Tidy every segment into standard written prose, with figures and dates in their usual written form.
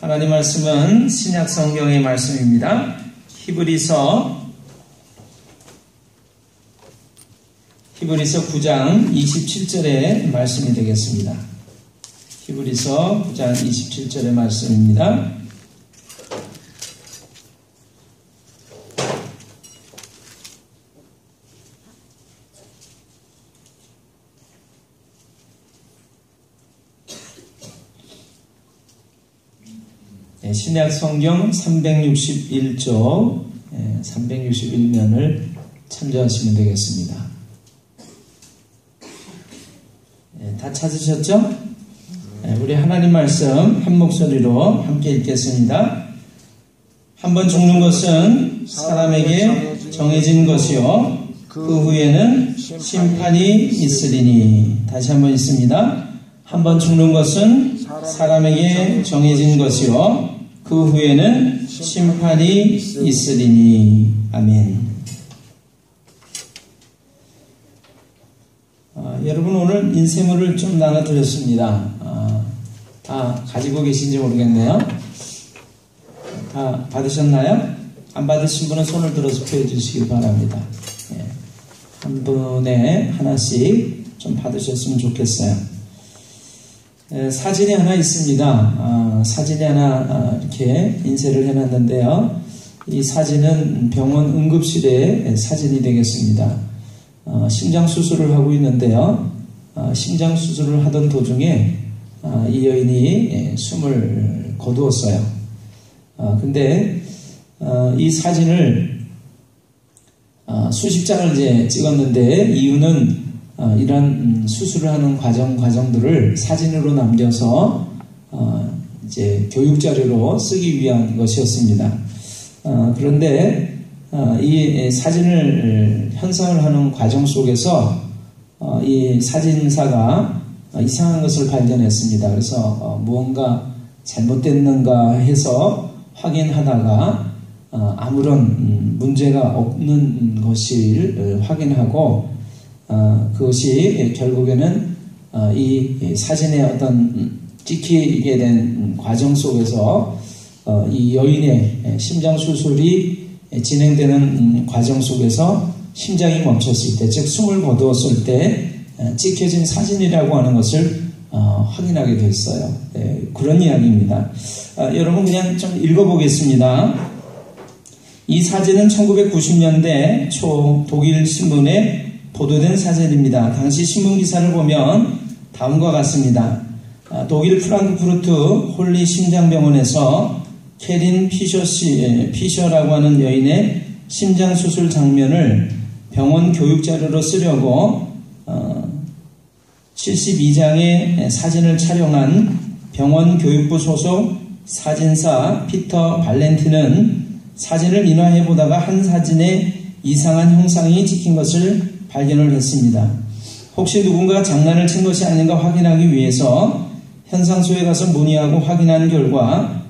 하나님 말씀은 신약 성경의 말씀입니다. 히브리서 9장 27절의 말씀이 되겠습니다. 히브리서 9장 27절의 말씀입니다. 신약 성경 361쪽 361면을 참조하시면 되겠습니다. 다 찾으셨죠? 우리 하나님 말씀 한 목소리로 함께 읽겠습니다. 한번 죽는 것은 사람에게 정해진 것이요 그 후에는 심판이 있으리니. 다시 한번 읽습니다. 한번 죽는 것은 사람에게 정해진 것이요 그 후에는 심판이 있으리니. 아멘. 여러분, 오늘 인쇄물을 좀 나눠드렸습니다. 다 가지고 계신지 모르겠네요. 다 받으셨나요? 안 받으신 분은 손을 들어서 표해 주시기 바랍니다. 한 분에 하나씩 좀 받으셨으면 좋겠어요. 사진이 하나 있습니다. 사진이 하나 이렇게 인쇄를 해놨는데요. 이 사진은 병원 응급실의 사진이 되겠습니다. 심장 수술을 하고 있는데요. 심장 수술을 하던 도중에 이 여인이 숨을 거두었어요. 근데 이 사진을 수십 장을 이제 찍었는데 이유는 이런 수술을 하는 과정들을 사진으로 남겨서 이제 교육 자료로 쓰기 위한 것이었습니다. 그런데 이 사진을 현상을 하는 과정 속에서 이 사진사가 이상한 것을 발견했습니다. 그래서 무언가 잘못됐는가 해서 확인하다가 아무런 문제가 없는 것을 확인하고 그것이 결국에는 이 사진의 어떤 찍히게 된 과정 속에서 이 여인의 심장 수술이 진행되는 과정 속에서 심장이 멈췄을 때, 즉 숨을 거두었을 때 찍혀진 사진이라고 하는 것을 확인하게 됐어요. 그런 이야기입니다. 여러분 그냥 좀 읽어보겠습니다. 이 사진은 1990년대 초 독일 신문에 보도된 사진입니다. 당시 신문 기사를 보면 다음과 같습니다. 독일 프랑크푸르트 홀리 심장병원에서 캐린 피셔라고 하는 여인의 심장 수술 장면을 병원 교육 자료로 쓰려고 72장의 사진을 촬영한 병원 교육부 소속 사진사 피터 발렌틴은 사진을 인화해 보다가 한 사진에 이상한 형상이 찍힌 것을 발견을 했습니다. 혹시 누군가 장난을 친 것이 아닌가 확인하기 위해서 현상소에 가서 문의하고 확인한 결과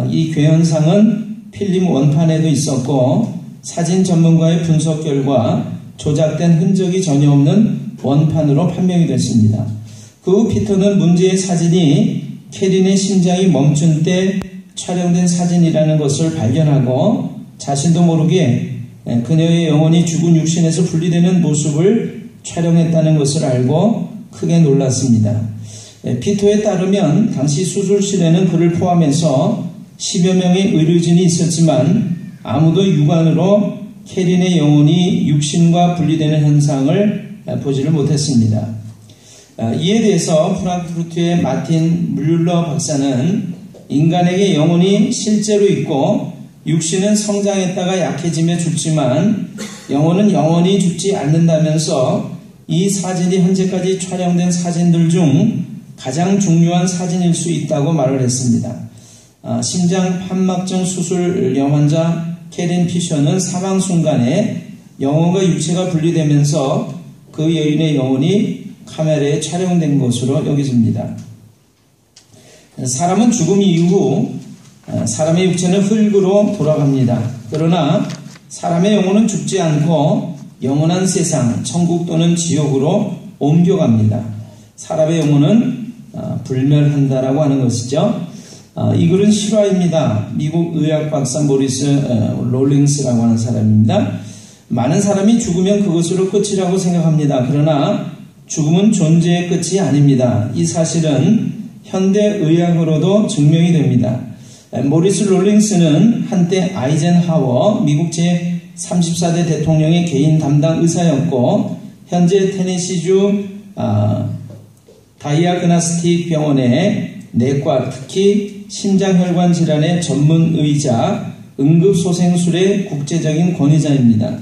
이 괴현상은 필름 원판에도 있었고 사진 전문가의 분석 결과 조작된 흔적이 전혀 없는 원판으로 판명이 됐습니다. 그 후 피터는 문제의 사진이 캐린의 심장이 멈춘 때 촬영된 사진이라는 것을 발견하고 자신도 모르게 그녀의 영혼이 죽은 육신에서 분리되는 모습을 촬영했다는 것을 알고 크게 놀랐습니다. 피터에 따르면 당시 수술실에는 그를 포함해서 10여 명의 의료진이 있었지만 아무도 육안으로 캐린의 영혼이 육신과 분리되는 현상을 보지를 못했습니다. 이에 대해서 프랑크푸르트의 마틴 뮬러 박사는 인간에게 영혼이 실제로 있고 육신은 성장했다가 약해지며 죽지만 영혼은 영원히 죽지 않는다면서 이 사진이 현재까지 촬영된 사진들 중 가장 중요한 사진일 수 있다고 말을 했습니다. 심장 판막증 수술염 환자 캐린 피셔는 사망 순간에 영혼과 육체가 분리되면서 그 여인의 영혼이 카메라에 촬영된 것으로 여겨집니다. 사람은 죽음 이후 사람의 육체는 흙으로 돌아갑니다. 그러나 사람의 영혼은 죽지 않고 영원한 세상, 천국 또는 지옥으로 옮겨갑니다. 사람의 영혼은 불멸한다라고 하는 것이죠. 이 글은 실화입니다. 미국 의학 박사 모리스 롤링스라고 하는 사람입니다. 많은 사람이 죽으면 그것으로 끝이라고 생각합니다. 그러나 죽음은 존재의 끝이 아닙니다. 이 사실은 현대 의학으로도 증명이 됩니다. 모리스 롤링스는 한때 아이젠하워 미국 제34대 대통령의 개인 담당 의사였고 현재 테네시주 다이아그나스틱 병원의 내과, 특히 심장혈관 질환의 전문의자, 응급소생술의 국제적인 권위자입니다.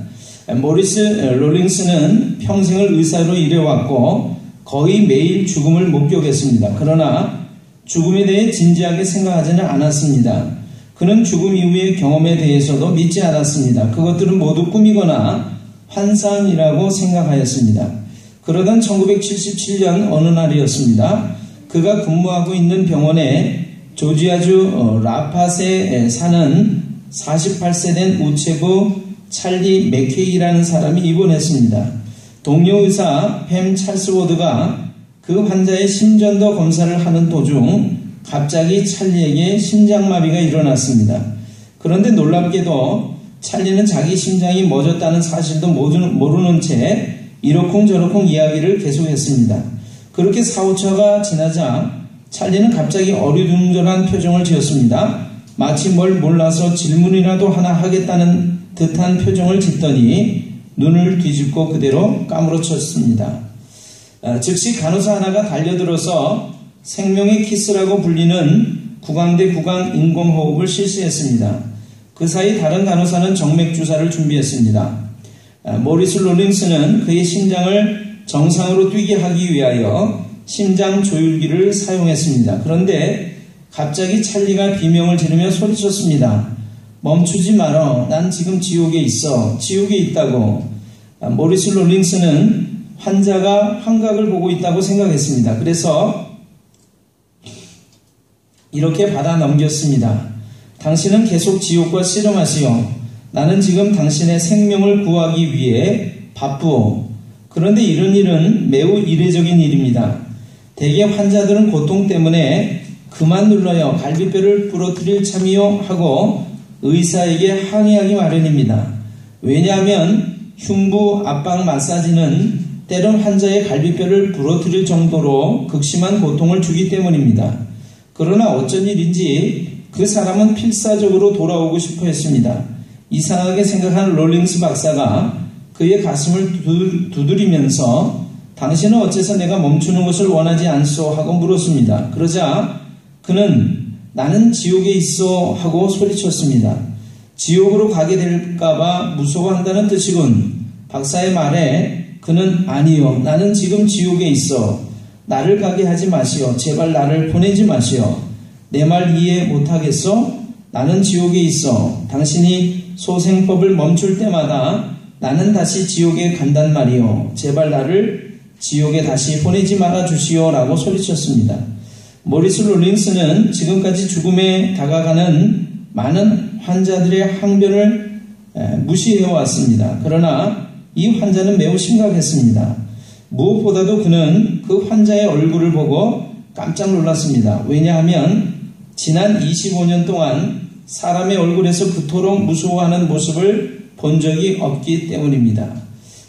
모리스 롤링스는 평생을 의사로 일해왔고 거의 매일 죽음을 목격했습니다. 그러나 죽음에 대해 진지하게 생각하지는 않았습니다. 그는 죽음 이후의 경험에 대해서도 믿지 않았습니다. 그것들은 모두 꿈이거나 환상이라고 생각하였습니다. 그러던 1977년 어느 날이었습니다. 그가 근무하고 있는 병원에 조지아주 라팟에 사는 48세 된 우체부 찰리 맥케이라는 사람이 입원했습니다. 동료 의사 팸 찰스워드가 그 환자의 심전도 검사를 하는 도중 갑자기 찰리에게 심장마비가 일어났습니다. 그런데 놀랍게도 찰리는 자기 심장이 멎었다는 사실도 모르는 채 이러쿵저러쿵 이야기를 계속했습니다. 그렇게 4~5초가 지나자 찰리는 갑자기 어리둥절한 표정을 지었습니다. 마치 뭘 몰라서 질문이라도 하나 하겠다는 듯한 표정을 짓더니 눈을 뒤집고 그대로 까무러쳤습니다. 즉시 간호사 하나가 달려들어서 생명의 키스라고 불리는 구강대 구강 인공호흡을 실시했습니다. 그 사이 다른 간호사는 정맥주사를 준비했습니다. 모리스 롤링스는 그의 심장을 정상으로 뛰게 하기 위하여 심장 조율기를 사용했습니다. 그런데 갑자기 찰리가 비명을 지르며 소리쳤습니다. 멈추지 마라. 난 지금 지옥에 있어. 지옥에 있다고. 모리스 롤링스는 환자가 환각을 보고 있다고 생각했습니다. 그래서 이렇게 받아 넘겼습니다. 당신은 계속 지옥과 씨름하시오. 나는 지금 당신의 생명을 구하기 위해 바쁘오. 그런데 이런 일은 매우 이례적인 일입니다. 대개 환자들은 고통 때문에 그만 눌러요. 갈비뼈를 부러뜨릴 참이요 하고 의사에게 항의하기 마련입니다. 왜냐하면 흉부 압박 마사지는 때론 환자의 갈비뼈를 부러뜨릴 정도로 극심한 고통을 주기 때문입니다. 그러나 어쩐 일인지 그 사람은 필사적으로 돌아오고 싶어 했습니다. 이상하게 생각한 롤링스 박사가 그의 가슴을 두드리면서 당신은 어째서 내가 멈추는 것을 원하지 않소 하고 물었습니다. 그러자 그는 나는 지옥에 있어 하고 소리쳤습니다. 지옥으로 가게 될까봐 무서워한다는 뜻이군. 박사의 말에 그는 아니요. 나는 지금 지옥에 있어. 나를 가게 하지 마시오. 제발 나를 보내지 마시오. 내 말 이해 못하겠어? 나는 지옥에 있어. 당신이 소생법을 멈출 때마다 나는 다시 지옥에 간단 말이오. 제발 나를 지옥에 다시 보내지 말아 주시오 라고 소리쳤습니다. 모리스 롤링스는 지금까지 죽음에 다가가는 많은 환자들의 항변을 무시해왔습니다. 그러나 이 환자는 매우 심각했습니다. 무엇보다도 그는 그 환자의 얼굴을 보고 깜짝 놀랐습니다. 왜냐하면 지난 25년 동안 사람의 얼굴에서 그토록 무서워하는 모습을 본 적이 없기 때문입니다.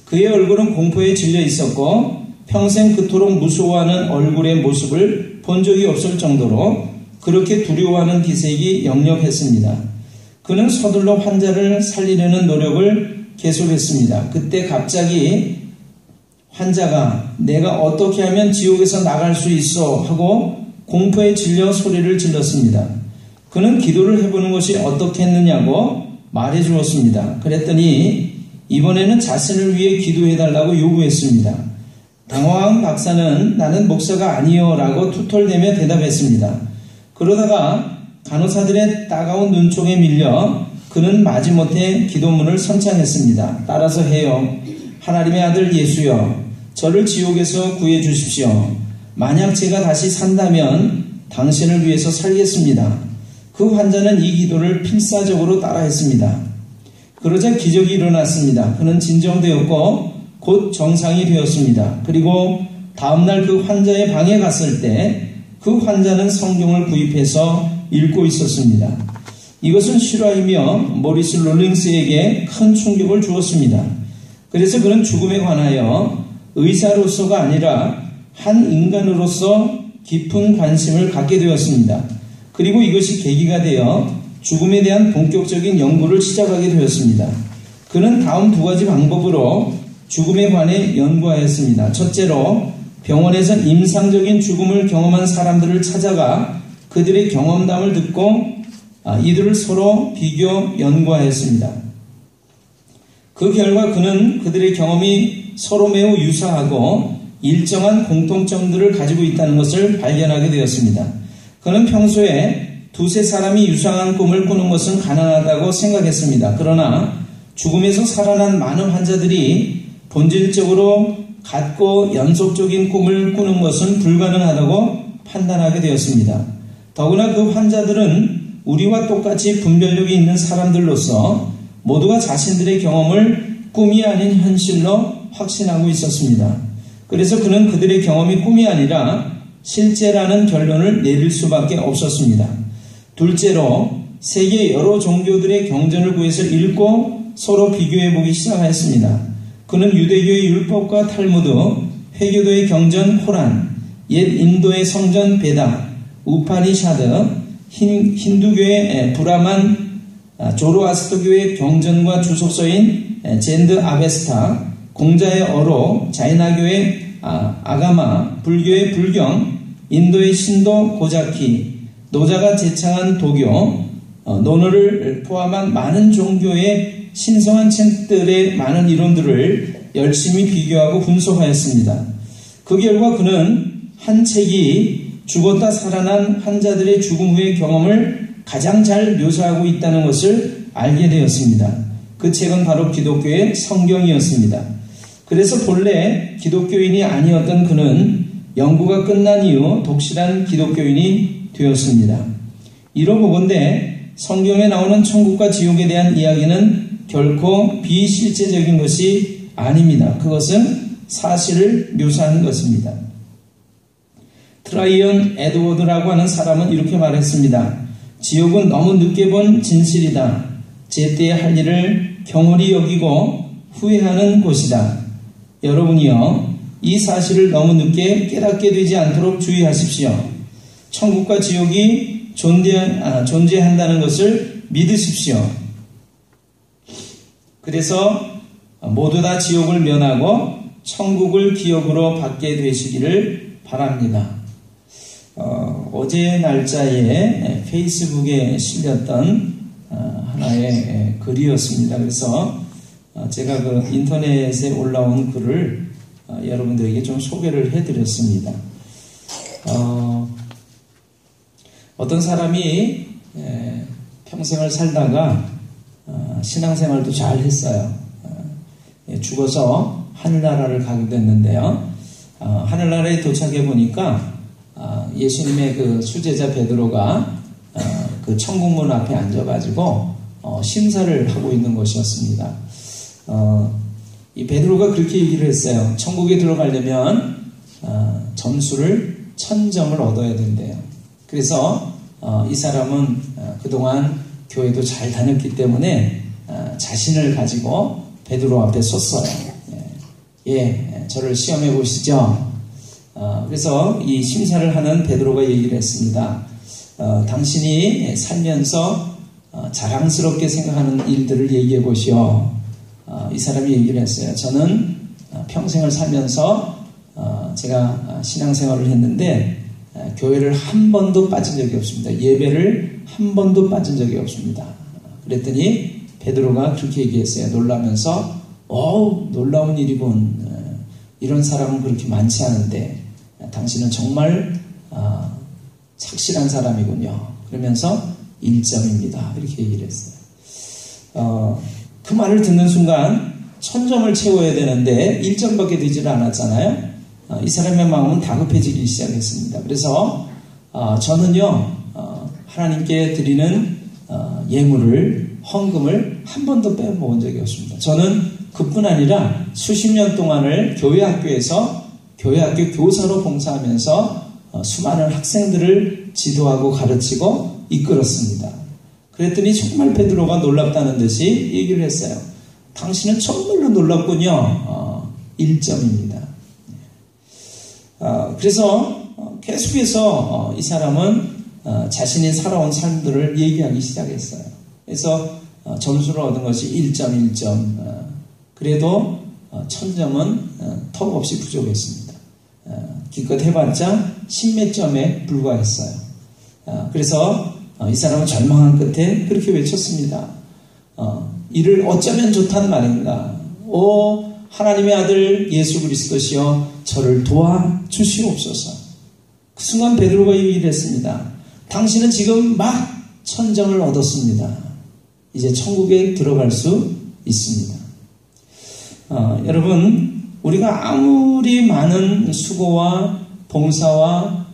그의 얼굴은 공포에 질려 있었고 평생 그토록 무서워하는 얼굴의 모습을 본 적이 없을 정도로 그렇게 두려워하는 기색이 역력했습니다. 그는 서둘러 환자를 살리려는 노력을 계속했습니다. 그때 갑자기 환자가 내가 어떻게 하면 지옥에서 나갈 수 있어 하고 공포에 질려 소리를 질렀습니다. 그는 기도를 해보는 것이 어떻겠느냐고 말해 주었습니다. 그랬더니 이번에는 자신을 위해 기도해달라고 요구했습니다. 당황한 박사는 나는 목사가 아니요 라고 투덜대며 대답했습니다. 그러다가 간호사들의 따가운 눈총에 밀려 그는 마지못해 기도문을 선창했습니다. 따라서 해요. 하나님의 아들 예수여, 저를 지옥에서 구해 주십시오. 만약 제가 다시 산다면 당신을 위해서 살겠습니다. 그 환자는 이 기도를 필사적으로 따라했습니다. 그러자 기적이 일어났습니다. 그는 진정되었고 곧 정상이 되었습니다. 그리고 다음날 그 환자의 방에 갔을 때 그 환자는 성경을 구입해서 읽고 있었습니다. 이것은 실화이며 모리스 롤링스에게 큰 충격을 주었습니다. 그래서 그는 죽음에 관하여 의사로서가 아니라 한 인간으로서 깊은 관심을 갖게 되었습니다. 그리고 이것이 계기가 되어 죽음에 대한 본격적인 연구를 시작하게 되었습니다. 그는 다음 두 가지 방법으로 죽음에 관해 연구하였습니다. 첫째로 병원에서 임상적인 죽음을 경험한 사람들을 찾아가 그들의 경험담을 듣고 이들을 서로 비교 연구하였습니다. 그 결과 그는 그들의 경험이 서로 매우 유사하고 일정한 공통점들을 가지고 있다는 것을 발견하게 되었습니다. 그는 평소에 두세 사람이 유사한 꿈을 꾸는 것은 가능하다고 생각했습니다. 그러나 죽음에서 살아난 많은 환자들이 본질적으로 같고 연속적인 꿈을 꾸는 것은 불가능하다고 판단하게 되었습니다. 더구나 그 환자들은 우리와 똑같이 분별력이 있는 사람들로서 모두가 자신들의 경험을 꿈이 아닌 현실로 확신하고 있었습니다. 그래서 그는 그들의 경험이 꿈이 아니라 실제라는 결론을 내릴 수밖에 없었습니다. 둘째로 세계 여러 종교들의 경전을 구해서 읽고 서로 비교해보기 시작하였습니다. 그는 유대교의 율법과 탈무드, 회교도의 경전 코란, 옛 인도의 성전 베다, 우파니샤드, 힌두교의 브라만, 조로아스터교의 경전과 주석서인 젠드 아베스타, 공자의 어로, 자이나교의 아가마, 불교의 불경, 인도의 신도 고자키, 노자가 제창한 도교, 논어를 포함한 많은 종교의 신성한 책들의 많은 이론들을 열심히 비교하고 분석하였습니다. 그 결과 그는 한 책이 죽었다 살아난 환자들의 죽음 후의 경험을 가장 잘 묘사하고 있다는 것을 알게 되었습니다. 그 책은 바로 기독교의 성경이었습니다. 그래서 본래 기독교인이 아니었던 그는 연구가 끝난 이후 독실한 기독교인이 되었습니다. 이로보건대 성경에 나오는 천국과 지옥에 대한 이야기는 결코 비실제적인 것이 아닙니다. 그것은 사실을 묘사하는 것입니다. 트라이언 에드워드라고 하는 사람은 이렇게 말했습니다. 지옥은 너무 늦게 본 진실이다. 제때에 할 일을 경홀히 여기고 후회하는 곳이다. 여러분이요, 이 사실을 너무 늦게 깨닫게 되지 않도록 주의하십시오. 천국과 지옥이 존재한다는 것을 믿으십시오. 그래서 모두 다 지옥을 면하고 천국을 기억으로 받게 되시기를 바랍니다. 어제 날짜에 페이스북에 실렸던 하나의 글이었습니다. 그래서 제가 그 인터넷에 올라온 글을 여러분들에게 좀 소개를 해드렸습니다. 어떤 사람이 평생을 살다가 신앙생활도 잘 했어요. 죽어서 하늘나라를 가게 됐는데요. 하늘나라에 도착해 보니까 예수님의 그 수제자 베드로가 그 천국문 앞에 앉아가지고 심사를 하고 있는 것이었습니다. 이 베드로가 그렇게 얘기를 했어요. 천국에 들어가려면 점수를 1000점을 얻어야 된대요. 그래서 이 사람은 그동안 교회도 잘 다녔기 때문에 자신을 가지고 베드로 앞에 섰어요. 저를 시험해 보시죠. 그래서 이 심사를 하는 베드로가 얘기를 했습니다. 당신이 살면서 자랑스럽게 생각하는 일들을 얘기해 보시오. 이 사람이 얘기를 했어요. 저는 평생을 살면서 제가 신앙생활을 했는데 교회를 한 번도 빠진 적이 없습니다. 예배를 한 번도 빠진 적이 없습니다. 그랬더니 베드로가 그렇게 얘기했어요. 놀라면서 놀라운 일이군. 이런 사람은 그렇게 많지 않은데 당신은 정말 착실한 사람이군요. 그러면서 1점입니다. 이렇게 얘기를 했어요. 그 말을 듣는 순간 1000점을 채워야 되는데 1점밖에 되질 않았잖아요. 이 사람의 마음은 다급해지기 시작했습니다. 그래서 저는요 하나님께 드리는 예물을, 헌금을 한 번도 빼먹은 적이 없습니다. 저는 그뿐 아니라 수십 년 동안을 교회학교에서 교회학교 교사로 봉사하면서 수많은 학생들을 지도하고 가르치고 이끌었습니다. 그랬더니 정말 베드로가 놀랍다는 듯이 얘기를 했어요. 당신은 정말로 놀랍군요. 1점입니다. 그래서 계속해서 이 사람은 자신이 살아온 삶들을 얘기하기 시작했어요. 그래서 점수를 얻은 것이 1점, 1점. 그래도 1000점은 턱없이 부족했습니다. 기껏 해봤자 10몇 점에 불과했어요. 그래서 이 사람은 절망한 끝에 그렇게 외쳤습니다. 이를 어쩌면 좋단 말인가. 오 하나님의 아들 예수 그리스도시여 저를 도와주시옵소서. 그 순간 베드로가 얘기를 했습니다. 당신은 지금 막 1000점을 얻었습니다. 이제 천국에 들어갈 수 있습니다. 여러분 우리가 아무리 많은 수고와 봉사와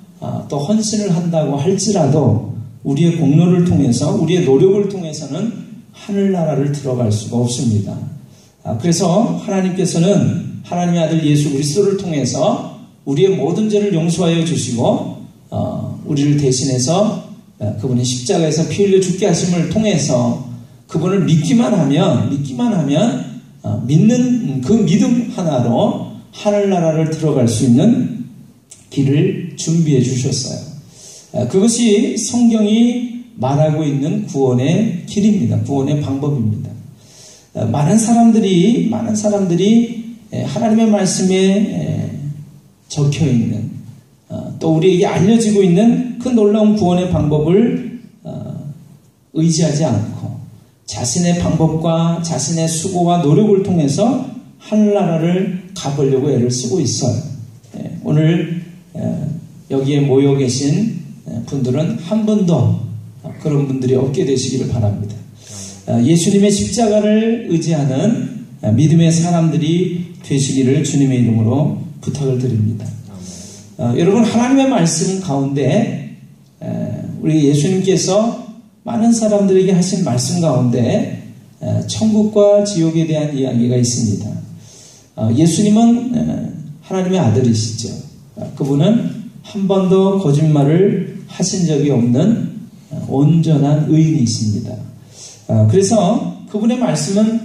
또 헌신을 한다고 할지라도 우리의 공로를 통해서 우리의 노력을 통해서는 하늘나라를 들어갈 수가 없습니다. 그래서 하나님께서는 하나님의 아들 예수 그리스도를 통해서 우리의 모든 죄를 용서하여 주시고 우리를 대신해서 그분이 십자가에서 피 흘려 죽게 하심을 통해서 그분을 믿기만 하면 믿는 그 믿음 하나로 하늘나라를 들어갈 수 있는 길을 준비해 주셨어요. 그것이 성경이 말하고 있는 구원의 길입니다. 구원의 방법입니다. 많은 사람들이 하나님의 말씀에 적혀 있는 또 우리에게 알려지고 있는 그 놀라운 구원의 방법을 의지하지 않고 자신의 방법과 자신의 수고와 노력을 통해서 하늘나라를 가보려고 애를 쓰고 있어요. 오늘 여기에 모여 계신 분들은 한 번도 그런 분들이 없게 되시기를 바랍니다. 예수님의 십자가를 의지하는 믿음의 사람들이 되시기를 주님의 이름으로 부탁을 드립니다. 여러분 하나님의 말씀 가운데 우리 예수님께서 많은 사람들에게 하신 말씀 가운데 천국과 지옥에 대한 이야기가 있습니다. 예수님은 하나님의 아들이시죠. 그분은 한 번도 거짓말을 하신 적이 없는 온전한 의인이십니다. 그래서 그분의 말씀은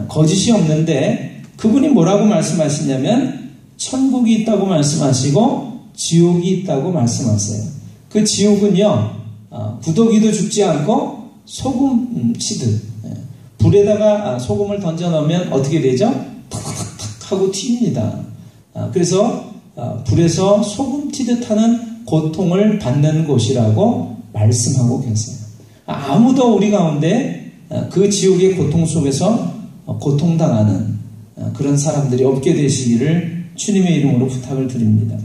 거짓이 없는데 그분이 뭐라고 말씀하시냐면 천국이 있다고 말씀하시고 지옥이 있다고 말씀하세요. 그 지옥은요 구더기도 죽지 않고 소금 치듯 불에다가 소금을 던져 넣으면 어떻게 되죠? 탁탁탁 하고 튑니다. 그래서 불에서 소금 튀듯 하는 고통을 받는 곳이라고 말씀하고 계세요. 아무도 우리 가운데 그 지옥의 고통 속에서 고통당하는 그런 사람들이 없게 되시기를 주님의 이름으로 부탁을 드립니다.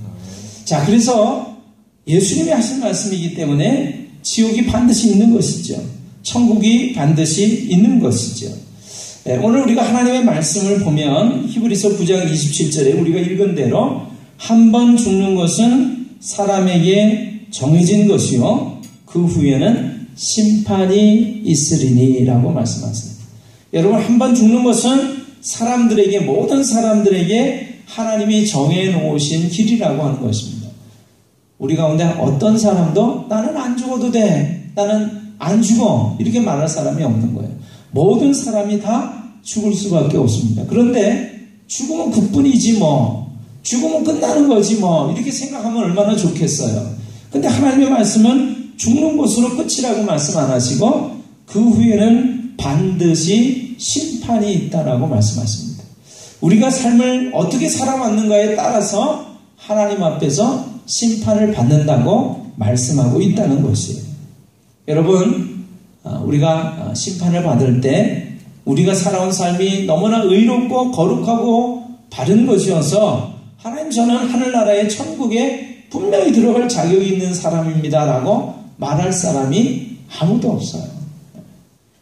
자, 그래서 예수님이 하신 말씀이기 때문에 지옥이 반드시 있는 것이죠. 천국이 반드시 있는 것이죠. 오늘 우리가 하나님의 말씀을 보면 히브리서 9장 27절에 우리가 읽은 대로 한 번 죽는 것은 사람에게 정해진 것이요 그 후에는 심판이 있으리니 라고 말씀하세요. 여러분 한 번 죽는 것은 사람들에게 모든 사람들에게 하나님이 정해놓으신 길이라고 하는 것입니다. 우리 가운데 어떤 사람도 나는 안 죽어도 돼, 나는 안 죽어 이렇게 말할 사람이 없는 거예요. 모든 사람이 다 죽을 수밖에 없습니다. 그런데 죽으면 그뿐이지 뭐, 죽으면 끝나는 거지 뭐 이렇게 생각하면 얼마나 좋겠어요. 근데 하나님의 말씀은 죽는 것으로 끝이라고 말씀 안 하시고 그 후에는 반드시 심판이 있다라고 말씀하십니다. 우리가 삶을 어떻게 살아왔는가에 따라서 하나님 앞에서 심판을 받는다고 말씀하고 있다는 것이에요. 여러분, 우리가 심판을 받을 때 우리가 살아온 삶이 너무나 의롭고 거룩하고 바른 것이어서 하나님 저는 하늘나라의 천국에 분명히 들어갈 자격이 있는 사람입니다 라고 말할 사람이 아무도 없어요.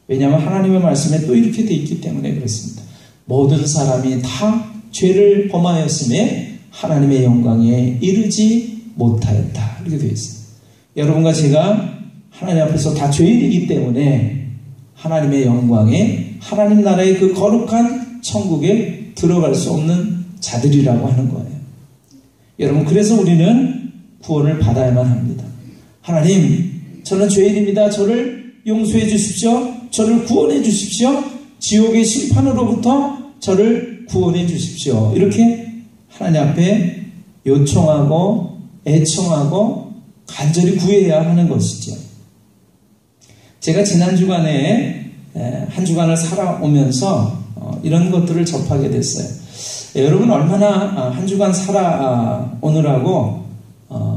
왜냐하면 하나님의 말씀에 또 이렇게 돼 있기 때문에 그렇습니다. 모든 사람이 다 죄를 범하였음에 하나님의 영광에 이르지 못하였다 이렇게 되어 있습니다. 여러분과 제가 하나님 앞에서 다 죄인이기 때문에 하나님의 영광에 하나님 나라의 그 거룩한 천국에 들어갈 수 없는 자들이라고 하는 거예요. 여러분 그래서 우리는 구원을 받아야만 합니다. 하나님 저는 죄인입니다. 저를 용서해 주십시오. 저를 구원해 주십시오. 지옥의 심판으로부터 저를 구원해 주십시오. 이렇게 하나님 앞에 요청하고 애청하고 간절히 구해야 하는 것이죠. 제가 지난 주간에 한 주간을 살아오면서 이런 것들을 접하게 됐어요. 여러분 얼마나 한 주간 살아오느라고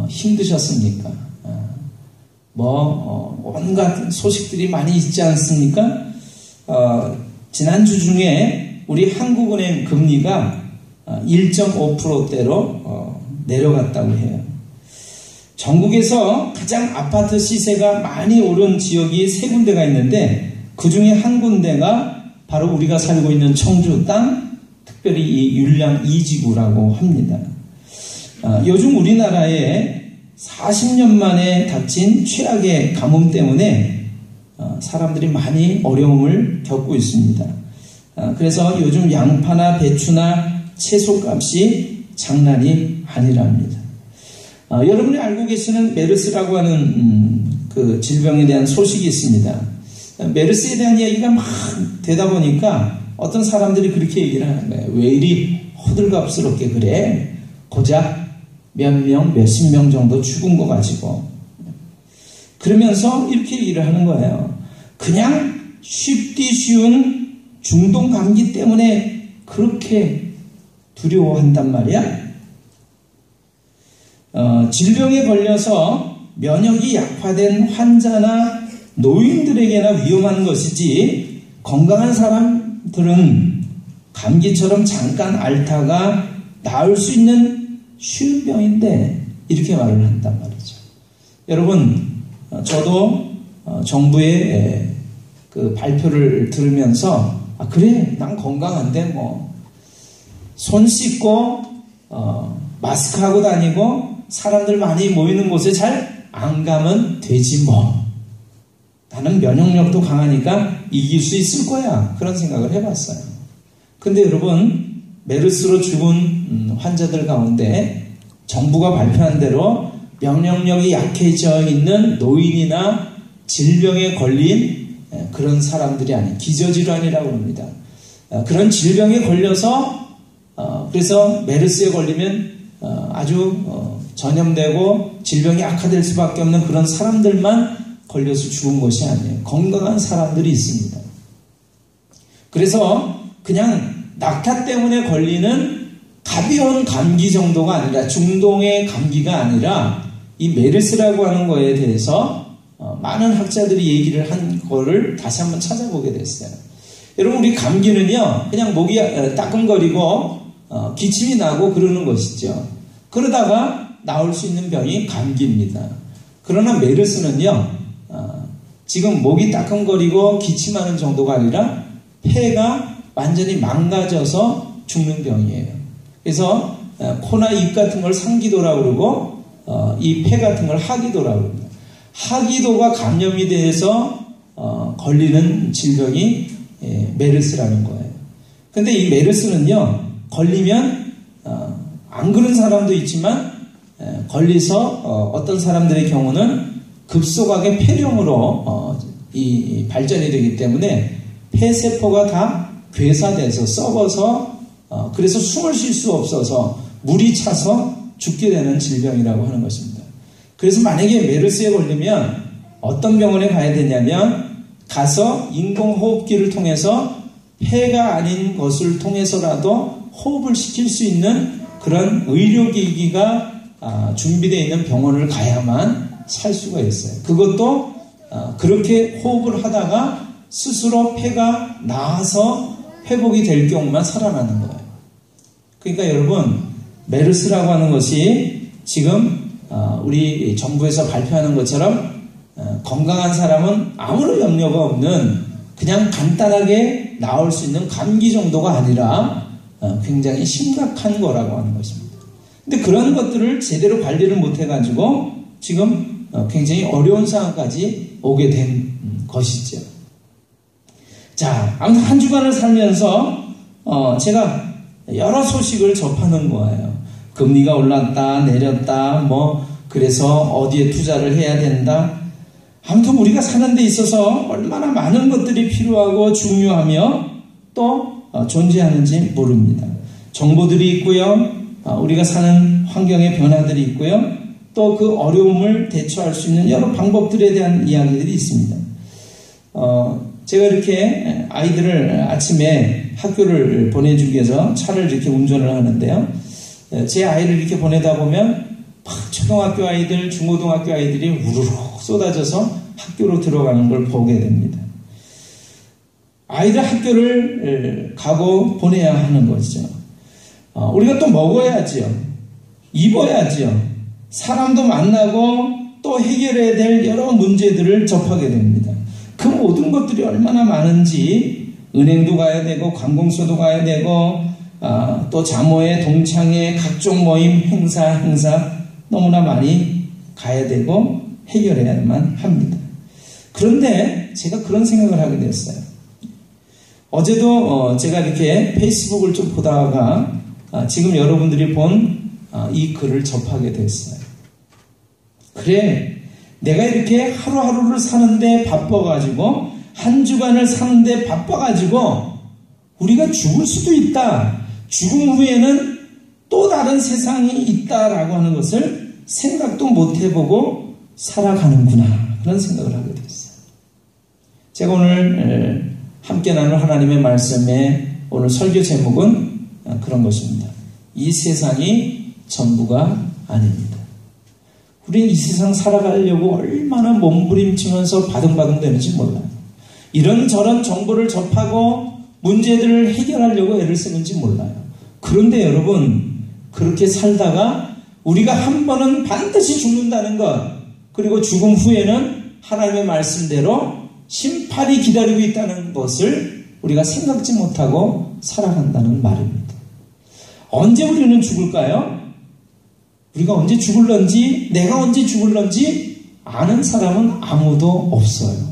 힘드셨습니까? 온갖 소식들이 많이 있지 않습니까? 지난주 중에 우리 한국은행 금리가 1.5%대로 내려갔다고 해요. 전국에서 가장 아파트 시세가 많이 오른 지역이 3군데가 있는데 그 중에 한 군데가 바로 우리가 살고 있는 청주 땅, 특별히 이 율량 2지구라고 합니다. 요즘 우리나라에 40년 만에 닥친 최악의 가뭄 때문에 사람들이 많이 어려움을 겪고 있습니다. 그래서 요즘 양파나 배추나 채소값이 장난이 아니랍니다. 여러분이 알고 계시는 메르스라고 하는 그 질병에 대한 소식이 있습니다. 메르스에 대한 이야기가 막 되다 보니까 어떤 사람들이 그렇게 얘기를 하는 거예요. 왜 이리 호들갑스럽게 그래? 고작 몇 명, 몇십 명 정도 죽은 거 가지고. 그러면서 이렇게 얘기를 하는 거예요. 그냥 쉽디 쉬운 중동 감기 때문에 그렇게 두려워한단 말이야? 질병에 걸려서 면역이 약화된 환자나 노인들에게나 위험한 것이지 건강한 사람들은 감기처럼 잠깐 앓다가 나을 수 있는 쉬운 병인데 이렇게 말을 한단 말이죠. 여러분, 저도 정부의 그 발표를 들으면서 그래, 난 건강한데 손 씻고 마스크하고 다니고 사람들 많이 모이는 곳에 잘 안 가면 되지 나는 면역력도 강하니까 이길 수 있을 거야. 그런 생각을 해봤어요. 근데 여러분, 메르스로 죽은 환자들 가운데 정부가 발표한 대로 면역력이 약해져 있는 노인이나 질병에 걸린 그런 사람들이 아닌 기저질환이라고 합니다. 그런 질병에 걸려서 그래서 메르스에 걸리면 아주 전염되고 질병이 악화될 수밖에 없는 그런 사람들만 걸려서 죽은 것이 아니에요. 건강한 사람들이 있습니다. 그래서 그냥 낙타 때문에 걸리는 가벼운 감기 정도가 아니라 중동의 감기가 아니라 이 메르스라고 하는 거에 대해서 많은 학자들이 얘기를 한 거를 다시 한번 찾아보게 됐어요. 여러분, 우리 감기는요 그냥 목이 따끔거리고 기침이 나고 그러는 것이죠. 그러다가 나올 수 있는 병이 감기입니다. 그러나 메르스는요 지금 목이 따끔거리고 기침하는 정도가 아니라 폐가 완전히 망가져서 죽는 병이에요. 그래서 코나 입 같은 걸 상기도라고 그러고 이 폐 같은 걸 하기도라고 합니다. 하기도가 감염이 돼서 걸리는 질병이 메르스라는 거예요. 근데 이 메르스는요 걸리면 안 그런 사람도 있지만 걸려서 어떤 사람들의 경우는 급속하게 폐렴으로 이 발전이 되기 때문에 폐세포가 다 괴사돼서 썩어서 그래서 숨을 쉴 수 없어서 물이 차서 죽게 되는 질병이라고 하는 것입니다. 그래서 만약에 메르스에 걸리면 어떤 병원에 가야 되냐면 가서 인공호흡기를 통해서 폐가 아닌 것을 통해서라도 호흡을 시킬 수 있는 그런 의료기기가 준비되어 있는 병원을 가야만 살 수가 있어요. 그것도 그렇게 호흡을 하다가 스스로 폐가 나아서 회복이 될 경우만 살아나는 거예요. 그러니까 여러분, 메르스라고 하는 것이 지금 우리 정부에서 발표하는 것처럼 건강한 사람은 아무런 염려가 없는 그냥 간단하게 나을 수 있는 감기 정도가 아니라 굉장히 심각한 거라고 하는 것입니다. 근데 그런 것들을 제대로 관리를 못해가지고 지금 굉장히 어려운 상황까지 오게 된 것이죠. 자, 아무튼 한 주간을 살면서 제가 여러 소식을 접하는 거예요. 금리가 올랐다, 내렸다, 그래서 어디에 투자를 해야 된다. 아무튼 우리가 사는 데 있어서 얼마나 많은 것들이 필요하고 중요하며 또 존재하는지 모릅니다. 정보들이 있고요. 우리가 사는 환경의 변화들이 있고요. 또 그 어려움을 대처할 수 있는 여러 방법들에 대한 이야기들이 있습니다. 제가 이렇게 아이들을 아침에 학교를 보내주기 위해서 차를 이렇게 운전을 하는데요. 제 아이를 이렇게 보내다 보면 초등학교 아이들, 중고등학교 아이들이 우르르 쏟아져서 학교로 들어가는 걸 보게 됩니다. 아이들 학교를 가고 보내야 하는 것이죠. 우리가 또 먹어야지요. 입어야지요. 사람도 만나고 또 해결해야 될 여러 문제들을 접하게 됩니다. 그 모든 것들이 얼마나 많은지 은행도 가야 되고 관공서도 가야 되고 또 자모회, 동창회, 각종 모임, 행사 너무나 많이 가야 되고 해결해야만 합니다. 그런데 제가 그런 생각을 하게 됐어요. 어제도 제가 이렇게 페이스북을 좀 보다가 지금 여러분들이 본 이 글을 접하게 됐어요. 그래, 내가 이렇게 하루하루를 사는데 바빠가지고 한 주간을 사는데 바빠가지고 우리가 죽을 수도 있다. 죽음 후에는 또 다른 세상이 있다라고 하는 것을 생각도 못 해보고 살아가는구나. 그런 생각을 하게 됐어요. 제가 오늘 함께 나눌 하나님의 말씀의 오늘 설교 제목은 그런 것입니다. 이 세상이 전부가 아닙니다. 우리 이 세상 살아가려고 얼마나 몸부림치면서 바등바등 되는지 몰라요. 이런저런 정보를 접하고 문제들을 해결하려고 애를 쓰는지 몰라요. 그런데 여러분, 그렇게 살다가 우리가 한 번은 반드시 죽는다는 것, 그리고 죽음 후에는 하나님의 말씀대로 심판이 기다리고 있다는 것을 우리가 생각지 못하고 살아간다는 말입니다. 언제 우리는 죽을까요? 우리가 언제 죽을런지, 내가 언제 죽을런지 아는 사람은 아무도 없어요.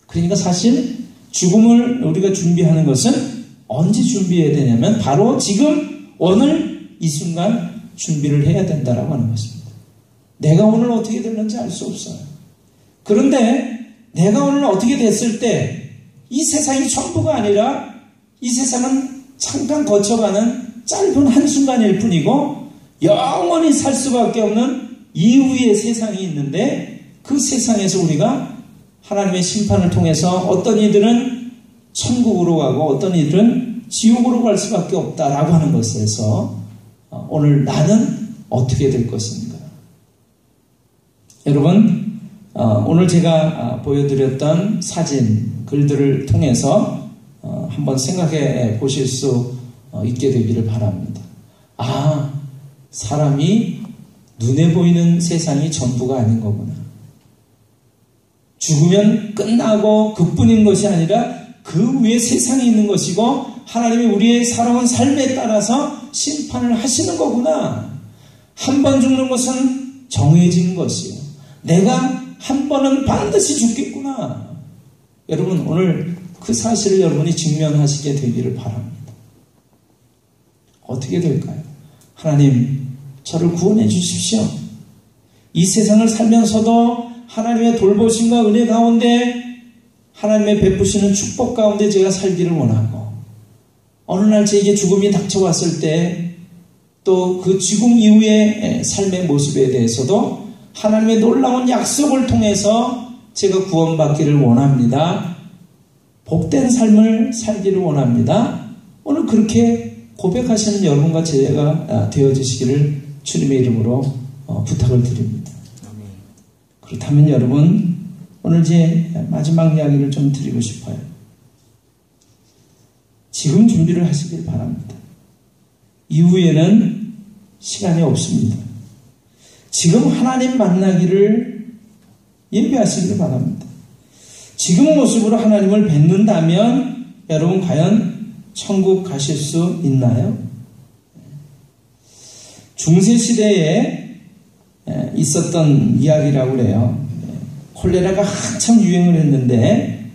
그러니까 사실 죽음을 우리가 준비하는 것은 언제 준비해야 되냐면 바로 지금 오늘 이 순간 준비를 해야 된다라고 하는 것입니다. 내가 오늘 어떻게 될는지 알 수 없어요. 그런데 내가 오늘 어떻게 됐을 때 이 세상이 전부가 아니라 이 세상은 잠깐 거쳐가는 짧은 한순간일 뿐이고 영원히 살 수밖에 없는 이후의 세상이 있는데 그 세상에서 우리가 하나님의 심판을 통해서 어떤 이들은 천국으로 가고 어떤 이들은 지옥으로 갈 수밖에 없다라고 하는 것에서 오늘 나는 어떻게 될 것인가? 여러분, 오늘 제가 보여드렸던 사진, 글들을 통해서 한번 생각해 보실 수 있게 되기를 바랍니다. 사람이 눈에 보이는 세상이 전부가 아닌 거구나. 죽으면 끝나고 그뿐인 것이 아니라 그 위에 세상이 있는 것이고 하나님이 우리의 살아온 삶에 따라서 심판을 하시는 거구나. 한 번 죽는 것은 정해진 것이요. 내가 한 번은 반드시 죽겠구나. 여러분, 오늘 그 사실을 여러분이 직면하시게 되기를 바랍니다. 어떻게 될까요? 하나님, 저를 구원해 주십시오. 이 세상을 살면서도 하나님의 돌보심과 은혜 가운데 하나님의 베푸시는 축복 가운데 제가 살기를 원하고 어느 날 제게 죽음이 닥쳐왔을 때 또 그 죽음 이후의 삶의 모습에 대해서도 하나님의 놀라운 약속을 통해서 제가 구원받기를 원합니다. 복된 삶을 살기를 원합니다. 오늘 그렇게 고백하시는 여러분과 제가 되어주시기를 주님의 이름으로 부탁을 드립니다. 그렇다면 여러분, 오늘 제 마지막 이야기를 좀 드리고 싶어요. 지금 준비를 하시길 바랍니다. 이후에는 시간이 없습니다. 지금 하나님 만나기를 예비하시기를 바랍니다. 지금 모습으로 하나님을 뵙는다면 여러분 과연 천국 가실 수 있나요? 중세시대에 있었던 이야기라고 그래요. 콜레라가 한참 유행을 했는데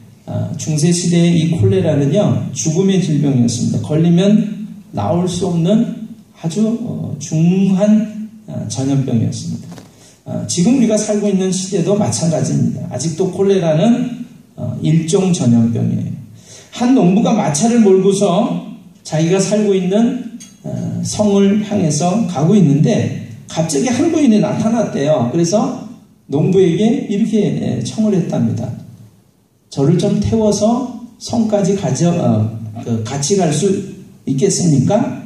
중세시대의 이 콜레라는요, 죽음의 질병이었습니다. 걸리면 나올 수 없는 아주 중한 전염병이었습니다. 지금 우리가 살고 있는 시대도 마찬가지입니다. 아직도 콜레라는 일종 전염병이에요. 한 농부가 마차를 몰고서 자기가 살고 있는 성을 향해서 가고 있는데 갑자기 한 부인이 나타났대요. 그래서 농부에게 이렇게 청을 했답니다. 저를 좀 태워서 성까지 같이 갈 수 있겠습니까?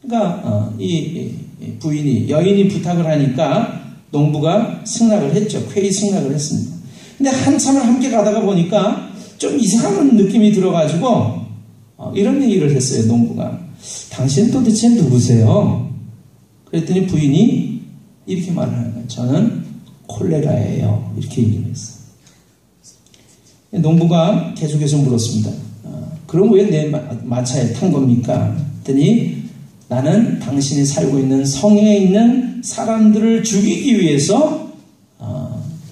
그러니까 이 부인이 여인이 부탁을 하니까 농부가 승낙을 했죠. 쾌히 승낙을 했습니다. 근데 한참을 함께 가다가 보니까 좀 이상한 느낌이 들어가지고 이런 얘기를 했어요. 농부가 당신 도대체 누구세요? 그랬더니 부인이 이렇게 말을 하는 거예요. 저는 콜레라예요. 이렇게 얘기를 했어요. 농부가 계속해서 물었습니다. 그럼 왜 내 마차에 탄 겁니까? 그랬더니 나는 당신이 살고 있는 성에 있는 사람들을 죽이기 위해서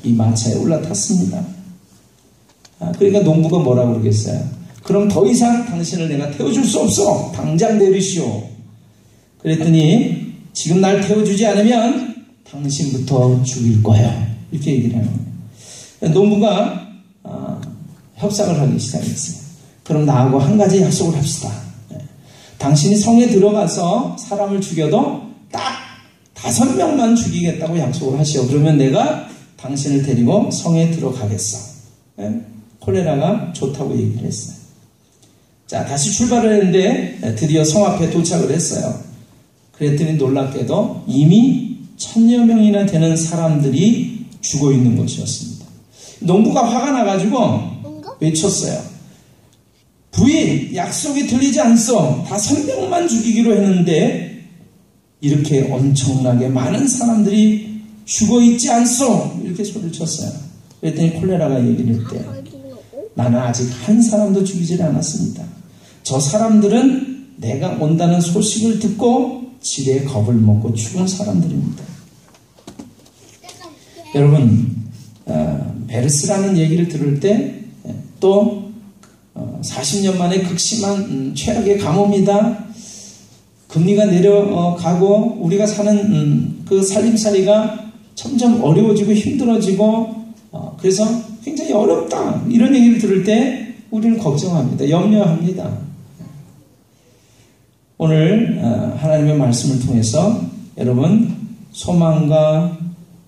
이 마차에 올라탔습니다. 그러니까 농부가 뭐라고 그러겠어요? 그럼 더 이상 당신을 내가 태워줄 수 없어. 당장 내리시오. 그랬더니 지금 날 태워주지 않으면 당신부터 죽일 거예요. 이렇게 얘기를 하는 거예요. 농부가 협상을 하기 시작했어요. 그럼 나하고 한 가지 약속을 합시다. 당신이 성에 들어가서 사람을 죽여도 딱 5명만 죽이겠다고 약속을 하시오. 그러면 내가 당신을 데리고 성에 들어가겠어. 콜레라가 좋다고 얘기를 했어요. 자, 다시 출발을 했는데 드디어 성 앞에 도착을 했어요. 그랬더니 놀랍게도 이미 1000여 명이나 되는 사람들이 죽어 있는 것이었습니다. 농부가 화가 나가지고 외쳤어요. 부인, 약속이 들리지 않소. 5명만 죽이기로 했는데 이렇게 엄청나게 많은 사람들이 죽어 있지 않소. 이렇게 소리를 쳤어요. 그랬더니 콜레라가 얘기를 했대요. 나는 아직 한 사람도 죽이질 않았습니다. 저 사람들은 내가 온다는 소식을 듣고 지레 겁을 먹고 죽은 사람들입니다. 여러분, 베르스라는 얘기를 들을 때 또 40년 만에 극심한 최악의 가뭄이다. 금리가 내려가고 우리가 사는 그 살림살이가 점점 어려워지고 힘들어지고 그래서 굉장히 어렵다. 이런 얘기를 들을 때 우리는 걱정합니다. 염려합니다. 오늘 하나님의 말씀을 통해서 여러분 소망과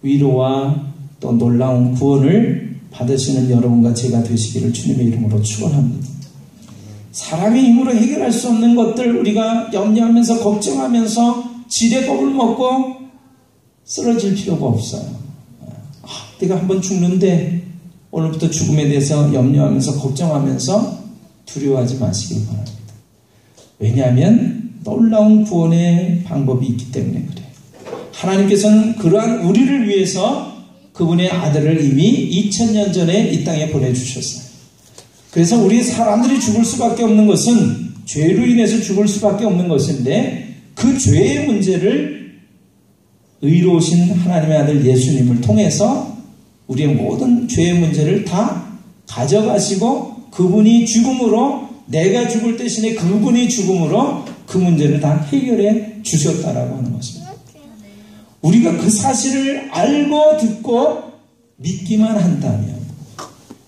위로와 또 놀라운 구원을 받으시는 여러분과 제가 되시기를 주님의 이름으로 축원합니다. 사람의 힘으로 해결할 수 없는 것들 우리가 염려하면서 걱정하면서 지레법을 먹고 쓰러질 필요가 없어요. 내가 한번 죽는데 오늘부터 죽음에 대해서 염려하면서 걱정하면서 두려워하지 마시길 바랍니다. 왜냐하면 놀라운 구원의 방법이 있기 때문에 그래요. 하나님께서는 그러한 우리를 위해서 그분의 아들을 이미 2000년 전에 이 땅에 보내주셨어요. 그래서 우리 사람들이 죽을 수밖에 없는 것은 죄로 인해서 죽을 수밖에 없는 것인데 그 죄의 문제를 의로우신 하나님의 아들 예수님을 통해서 우리의 모든 죄의 문제를 다 가져가시고 그분이 죽음으로 내가 죽을 대신에 그분이 죽음으로 그 문제를 다 해결해 주셨다라고 하는 것입니다. 우리가 그 사실을 알고 듣고 믿기만 한다면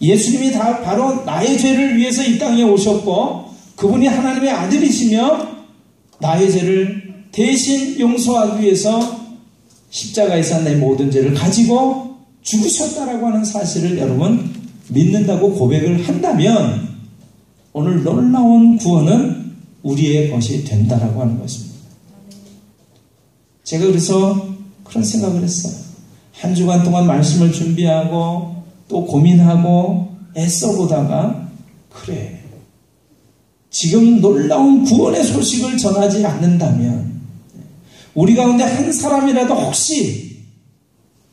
예수님이 다 바로 나의 죄를 위해서 이 땅에 오셨고 그분이 하나님의 아들이시며 나의 죄를 대신 용서하기 위해서 십자가에서 내 모든 죄를 가지고 죽으셨다라고 하는 사실을 여러분 믿는다고 고백을 한다면 오늘 놀라운 구원은 우리의 것이 된다라고 하는 것입니다. 제가 그래서 그런 생각을 했어요. 한 주간 동안 말씀을 준비하고 또 고민하고 애써보다가 그래 지금 놀라운 구원의 소식을 전하지 않는다면 우리 가운데 한 사람이라도 혹시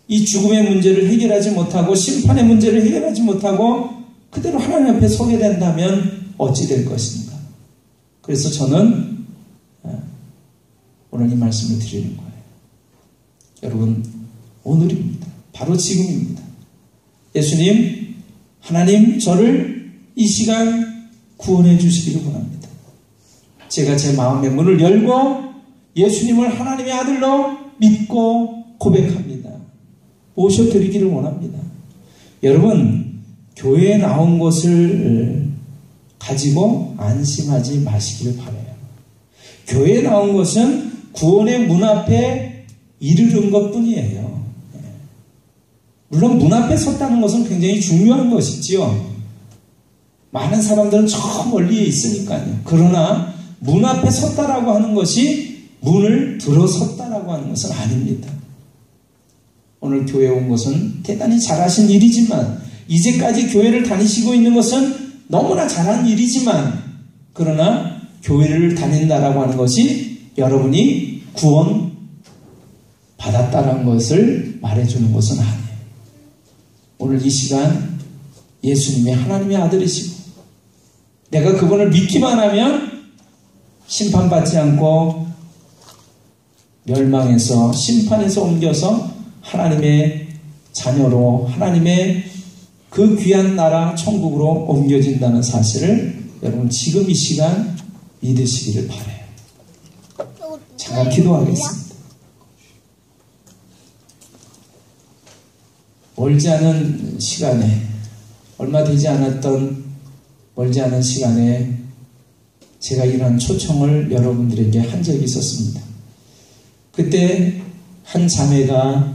이 죽음의 문제를 해결하지 못하고 심판의 문제를 해결하지 못하고 그대로 하나님 앞에 서게 된다면 어찌 될 것인가. 그래서 저는 오늘 이 말씀을 드리는 거예요. 여러분 오늘입니다. 바로 지금입니다. 예수님 하나님 저를 이 시간 구원해 주시기를 원합니다. 제가 제 마음의 문을 열고 예수님을 하나님의 아들로 믿고 고백합니다. 모셔드리기를 원합니다. 여러분, 교회에 나온 것을 가지고 안심하지 마시기를 바라요. 교회에 나온 것은 구원의 문 앞에 이르는 것뿐이에요. 물론 문 앞에 섰다는 것은 굉장히 중요한 것이지요. 많은 사람들은 저 멀리에 있으니까요. 그러나 문 앞에 섰다라고 하는 것이 문을 들어섰다라고 하는 것은 아닙니다. 오늘 교회에 온 것은 대단히 잘하신 일이지만, 이제까지 교회를 다니시고 있는 것은 너무나 잘한 일이지만, 그러나 교회를 다닌다라고 하는 것이 여러분이 구원 받았다라는 것을 말해주는 것은 아니에요. 오늘 이 시간 예수님이 하나님의 아들이시고 내가 그분을 믿기만 하면 심판받지 않고 멸망에서 심판에서 옮겨서 하나님의 자녀로 하나님의 그 귀한 나라 천국으로 옮겨진다는 사실을 여러분 지금 이 시간 믿으시기를 바라요. 잠깐 기도하겠습니다. 멀지 않은 시간에, 얼마 되지 않았던 멀지 않은 시간에 제가 이러한 초청을 여러분들에게 한 적이 있었습니다. 그때 한 자매가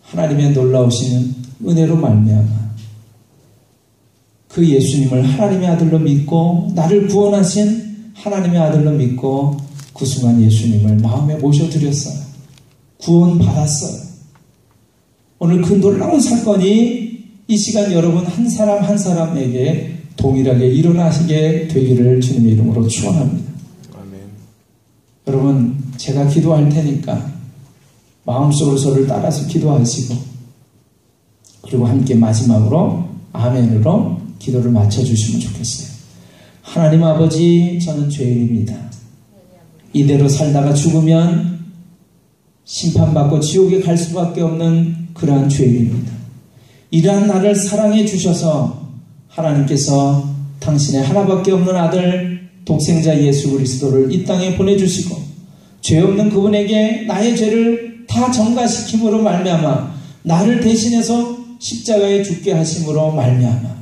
하나님의 놀라우신 은혜로 말미암아 그 예수님을 하나님의 아들로 믿고 나를 구원하신 하나님의 아들로 믿고 그 순간 예수님을 마음에 모셔드렸어요. 구원받았어요. 오늘 그 놀라운 사건이 이 시간 여러분 한 사람 한 사람에게 동일하게 일어나시게 되기를 주님의 이름으로 축원합니다. 아멘. 여러분, 제가 기도할 테니까 마음속으로 저를 따라서 기도하시고, 그리고 함께 마지막으로 아멘으로 기도를 마쳐주시면 좋겠어요. 하나님 아버지, 저는 죄인입니다. 이대로 살다가 죽으면 심판받고 지옥에 갈 수밖에 없는 그러한 죄인입니다. 이러한 나를 사랑해 주셔서 하나님께서 당신의 하나밖에 없는 아들 독생자 예수 그리스도를 이 땅에 보내주시고 죄 없는 그분에게 나의 죄를 다 전가시킴으로 말미암아 나를 대신해서 십자가에 죽게 하심으로 말미암아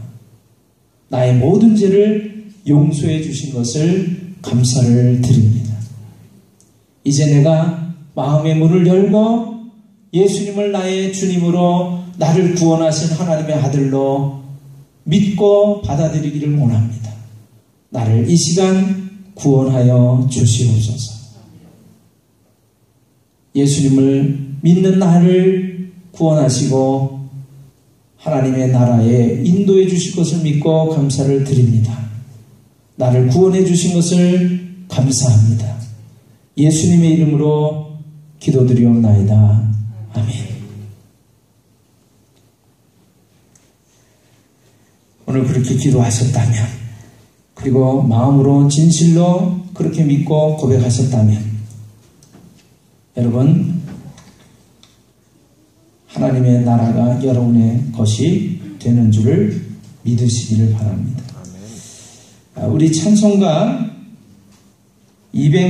나의 모든 죄를 용서해 주신 것을 감사를 드립니다. 이제 내가 마음의 문을 열고 예수님을 나의 주님으로 나를 구원하신 하나님의 아들로 믿고 받아들이기를 원합니다. 나를 이 시간 구원하여 주시옵소서. 예수님을 믿는 나를 구원하시고 하나님의 나라에 인도해 주실 것을 믿고 감사를 드립니다. 나를 구원해 주신 것을 감사합니다. 예수님의 이름으로 기도드리옵나이다. 아멘. 오늘 그렇게 기도하셨다면, 그리고 마음으로 진실로 그렇게 믿고 고백하셨다면, 여러분 하나님의 나라가 여러분의 것이 되는 줄을 믿으시기를 바랍니다. 우리 찬송가 200